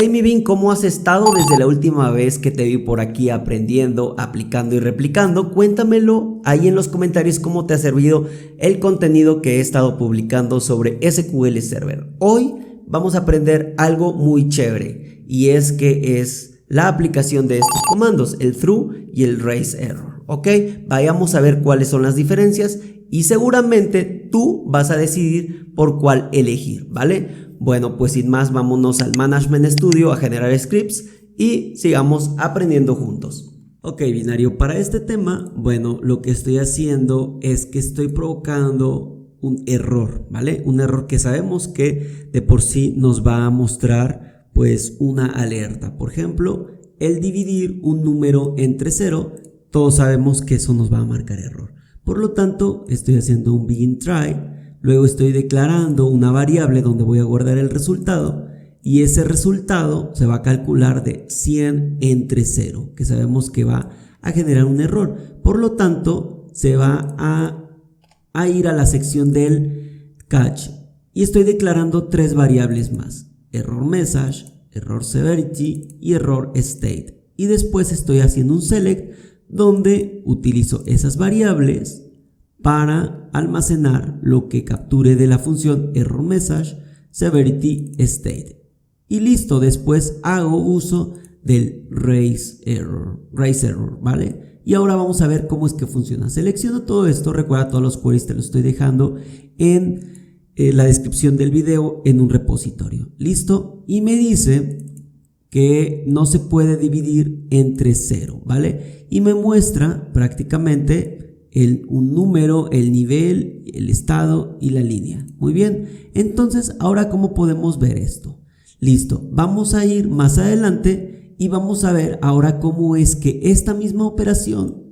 Hey mi Bin, ¿cómo has estado desde la última vez que te vi por aquí aprendiendo, aplicando y replicando? Cuéntamelo ahí en los comentarios cómo te ha servido el contenido que he estado publicando sobre SQL Server. Hoy vamos a aprender algo muy chévere y es que es la aplicación de estos comandos, el through y el raise error. Ok, vayamos a ver cuáles son las diferencias y seguramente tú vas a decidir por cuál elegir, ¿vale? Bueno, pues sin más, vámonos al Management Studio a generar scripts y sigamos aprendiendo juntos. Ok, binario, para este tema, bueno, lo que estoy haciendo es que estoy provocando un error, ¿vale? Un error que sabemos que de por sí nos va a mostrar pues una alerta. Por ejemplo, el dividir un número entre 0, todos sabemos que eso nos va a marcar error. Por lo tanto, estoy haciendo un begin try. Luego estoy declarando una variable donde voy a guardar el resultado y ese resultado se va a calcular de 100 entre 0, que sabemos que va a generar un error. Por lo tanto, se va a ir a la sección del catch y estoy declarando tres variables más: error message, error severity y error state. Y después estoy haciendo un select donde utilizo esas variables para almacenar lo que capture de la función error message, severity, state. Y listo, después hago uso del raise error, ¿vale? Y ahora vamos a ver cómo es que funciona. Selecciono todo esto, recuerda, todos los queries te los estoy dejando en la descripción del video en un repositorio. Listo, y me dice que no se puede dividir entre 0, ¿vale? Y me muestra prácticamente un número, el nivel, el estado y la línea. Muy bien, entonces ahora ¿cómo podemos ver esto? Listo, vamos a ir más adelante y vamos a ver ahora cómo es que esta misma operación,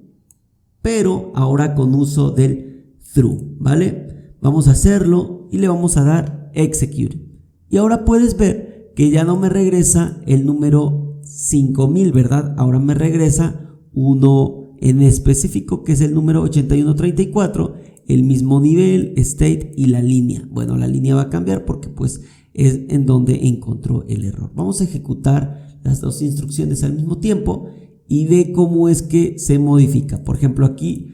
pero ahora con uso del through, ¿vale? Vamos a hacerlo y le vamos a dar execute. Y ahora puedes ver que ya no me regresa el número 5000, ¿verdad? Ahora me regresa uno en específico, que es el número 8134, el mismo nivel, state y la línea. Bueno, la línea va a cambiar porque pues es en donde encontró el error. Vamos a ejecutar las dos instrucciones al mismo tiempo y ve cómo es que se modifica. Por ejemplo, aquí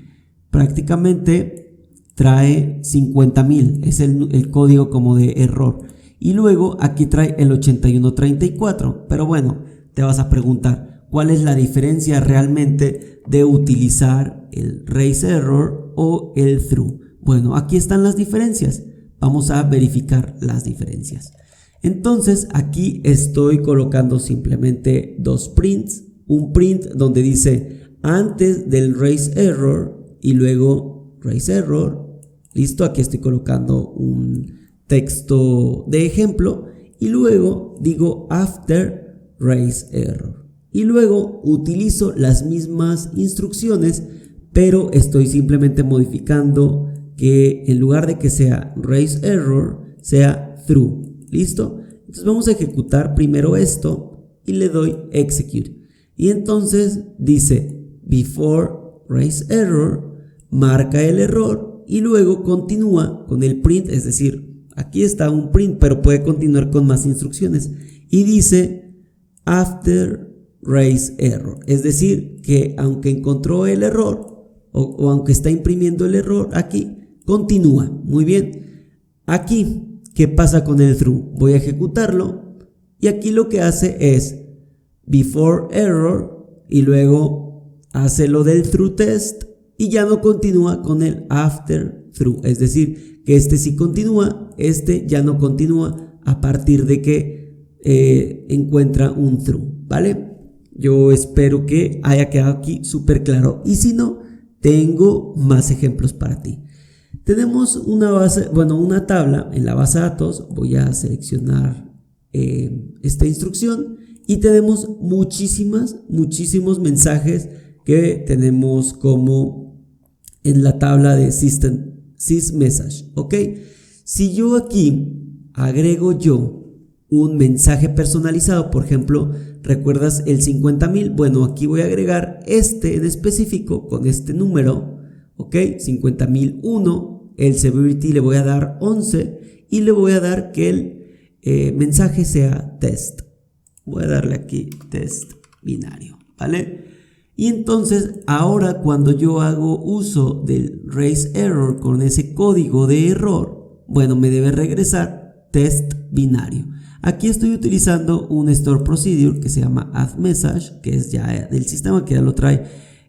prácticamente trae 50.000, es el código como de error. Y luego aquí trae el 8134, pero bueno, te vas a preguntar, ¿cuál es la diferencia realmente de utilizar el raise error o el through? Bueno, aquí están las diferencias. Vamos a verificar las diferencias. Entonces aquí estoy colocando simplemente dos prints. Un print donde dice antes del raise error y luego raise error. Listo, aquí estoy colocando un texto de ejemplo y luego digo after raise error. Y luego utilizo las mismas instrucciones, pero estoy simplemente modificando que en lugar de que sea raise error, sea through. ¿Listo? Entonces vamos a ejecutar primero esto y le doy execute. Y entonces dice before raise error, marca el error y luego continúa con el print, es decir, aquí está un print, pero puede continuar con más instrucciones. Y dice after raise error, es decir, que aunque encontró el error o aunque está imprimiendo el error aquí, continúa. Muy bien, aquí, ¿qué pasa con el through? Voy a ejecutarlo y aquí lo que hace es before error y luego hace lo del through test y ya no continúa con el after through, es decir, que este sí continúa, este ya no continúa a partir de que encuentra un through, ¿vale? Yo espero que haya quedado aquí súper claro y si no, tengo más ejemplos para ti. Tenemos una base, bueno, una tabla en la base de datos. Voy a seleccionar esta instrucción y tenemos muchísimos mensajes que tenemos como en la tabla de sysmessage, ¿ok? Si yo aquí agrego un mensaje personalizado, por ejemplo, ¿recuerdas el 50.000? Bueno, aquí voy a agregar este en específico con este número, ¿ok? 50.001, el severity le voy a dar 11 y le voy a dar que el mensaje sea test. Voy a darle aquí test binario, ¿vale? Y entonces ahora cuando yo hago uso del raise error con ese código de error, bueno, me debe regresar test binario. Aquí estoy utilizando un store procedure que se llama add message, que es ya del sistema, que ya lo trae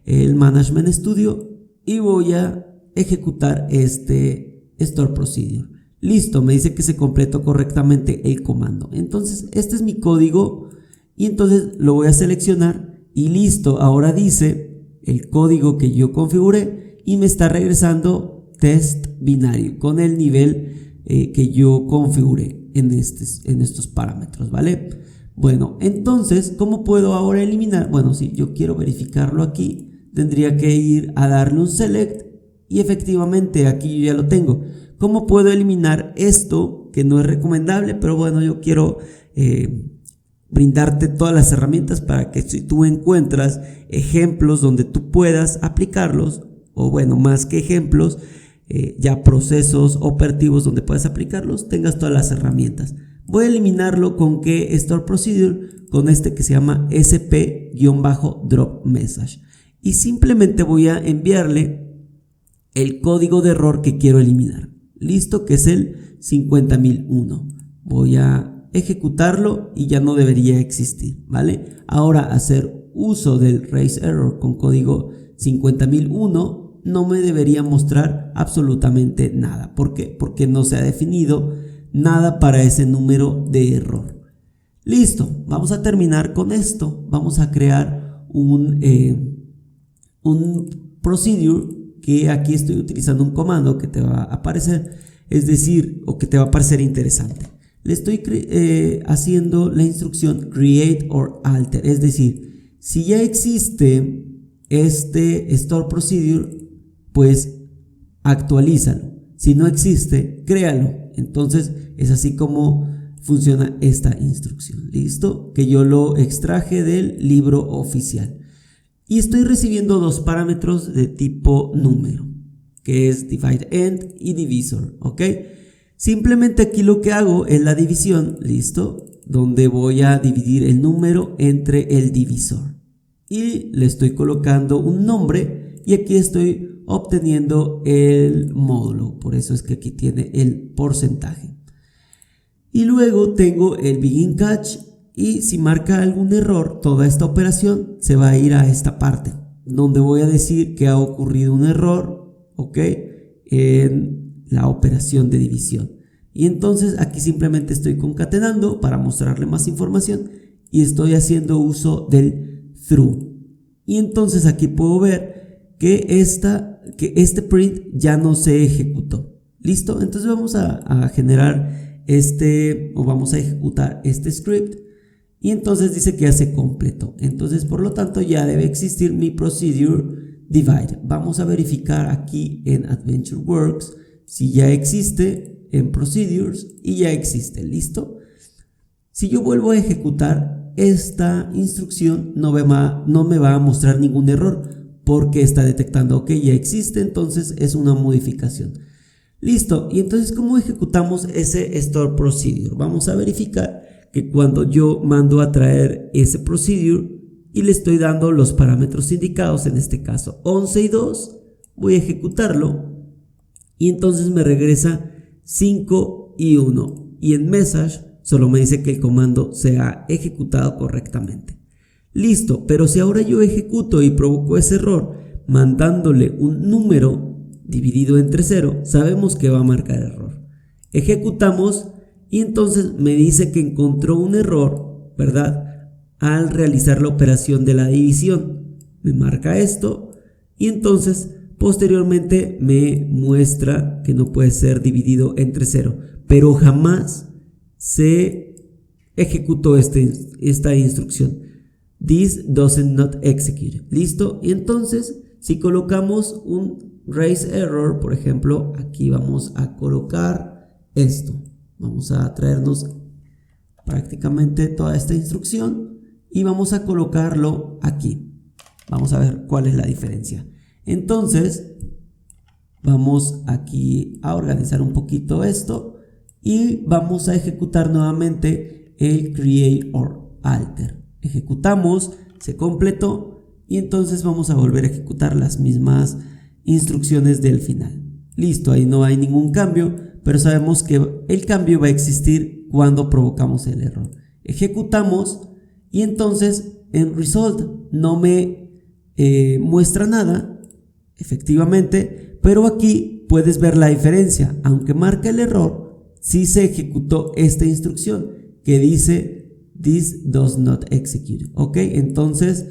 el Management Studio, y voy a ejecutar este store procedure. Listo, me dice que se completó correctamente el comando. Entonces este es mi código y entonces lo voy a seleccionar y listo, ahora dice el código que yo configuré y me está regresando test binario con el nivel que yo configuré en estos parámetros, ¿vale? Bueno, entonces, ¿cómo puedo ahora eliminar? Bueno, si yo quiero verificarlo aquí, tendría que ir a darle un select y efectivamente aquí yo ya lo tengo. ¿Cómo puedo eliminar esto que no es recomendable? Pero bueno, yo quiero brindarte todas las herramientas para que si tú encuentras ejemplos donde tú puedas aplicarlos, o bueno, más que ejemplos, ya procesos operativos donde puedas aplicarlos, tengas todas las herramientas. Voy a eliminarlo con que store procedure, con este que se llama sp-drop message, y simplemente voy a enviarle el código de error que quiero eliminar. Listo, que es el 50001. Voy a ejecutarlo y ya no debería existir, ¿vale? Ahora hacer uso del raise error con código 50001 no me debería mostrar absolutamente nada. ¿Por qué? Porque no se ha definido nada para ese número de error. Listo, vamos a terminar con esto. Vamos a crear un procedure, que aquí estoy utilizando un comando que te va a aparecer, es decir, o que te va a parecer interesante. Le estoy haciendo la instrucción create or alter, es decir, si ya existe este store procedure, pues actualízalo. Si no existe, créalo. Entonces es así como funciona esta instrucción. ¿Listo? Que yo lo extraje del libro oficial. Y estoy recibiendo dos parámetros de tipo número, que es divide end y divisor, ¿ok? Simplemente aquí lo que hago es la división, ¿listo? Donde voy a dividir el número entre el divisor. Y le estoy colocando un nombre y aquí estoy obteniendo el módulo, por eso es que aquí tiene el porcentaje. Y luego tengo el begin catch, y si marca algún error, toda esta operación se va a ir a esta parte, donde voy a decir que ha ocurrido un error, ¿ok? En la operación de división. Y entonces aquí simplemente estoy concatenando para mostrarle más información y estoy haciendo uso del through. Y entonces aquí puedo ver que este print ya no se ejecutó. ¿Listo? Entonces vamos a generar vamos a ejecutar este script. Y entonces dice que ya se completó. Entonces, por lo tanto, ya debe existir mi procedure divide. Vamos a verificar aquí en AdventureWorks si ya existe en procedures y ya existe. ¿Listo? Si yo vuelvo a ejecutar esta instrucción, no me va a mostrar ningún error porque está detectando que ya existe. Entonces, es una modificación. Listo. Y entonces, ¿cómo ejecutamos ese store procedure? Vamos a verificar que cuando yo mando a traer ese procedure y le estoy dando los parámetros indicados, en este caso 11 y 2, voy a ejecutarlo y entonces me regresa 5 y 1 y en message solo me dice que el comando se ha ejecutado correctamente. Listo, pero si ahora yo ejecuto y provoco ese error mandándole un número dividido entre 0, sabemos que va a marcar error. Ejecutamos y entonces me dice que encontró un error, ¿verdad? Al realizar la operación de la división. Me marca esto y entonces posteriormente me muestra que no puede ser dividido entre 0. Pero jamás se ejecutó esta instrucción. This doesn't not execute. ¿Listo? Y entonces si colocamos un raise error, por ejemplo, aquí vamos a colocar esto. Vamos a traernos prácticamente toda esta instrucción y vamos a colocarlo aquí. Vamos a ver cuál es la diferencia. Entonces, vamos aquí a organizar un poquito esto y vamos a ejecutar nuevamente el create or alter. Ejecutamos, se completó y entonces vamos a volver a ejecutar las mismas instrucciones del final. Listo, ahí no hay ningún cambio, pero sabemos que el cambio va a existir cuando provocamos el error. Ejecutamos y entonces en result no me muestra nada, efectivamente, pero aquí puedes ver la diferencia. Aunque marca el error, sí se ejecutó esta instrucción que dice this does not execute. Ok, entonces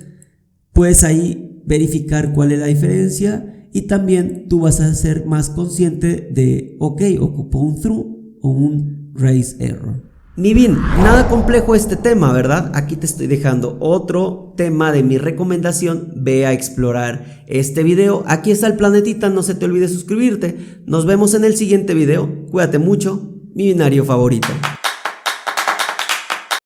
puedes ahí verificar cuál es la diferencia y también tú vas a ser más consciente de, ok, ocupó un through o un raise error. Ni bien, nada complejo este tema, ¿verdad? Aquí te estoy dejando otro tema de mi recomendación. Ve a explorar este video. Aquí está el planetita, no se te olvide suscribirte. Nos vemos en el siguiente video. Cuídate mucho, mi binario favorito.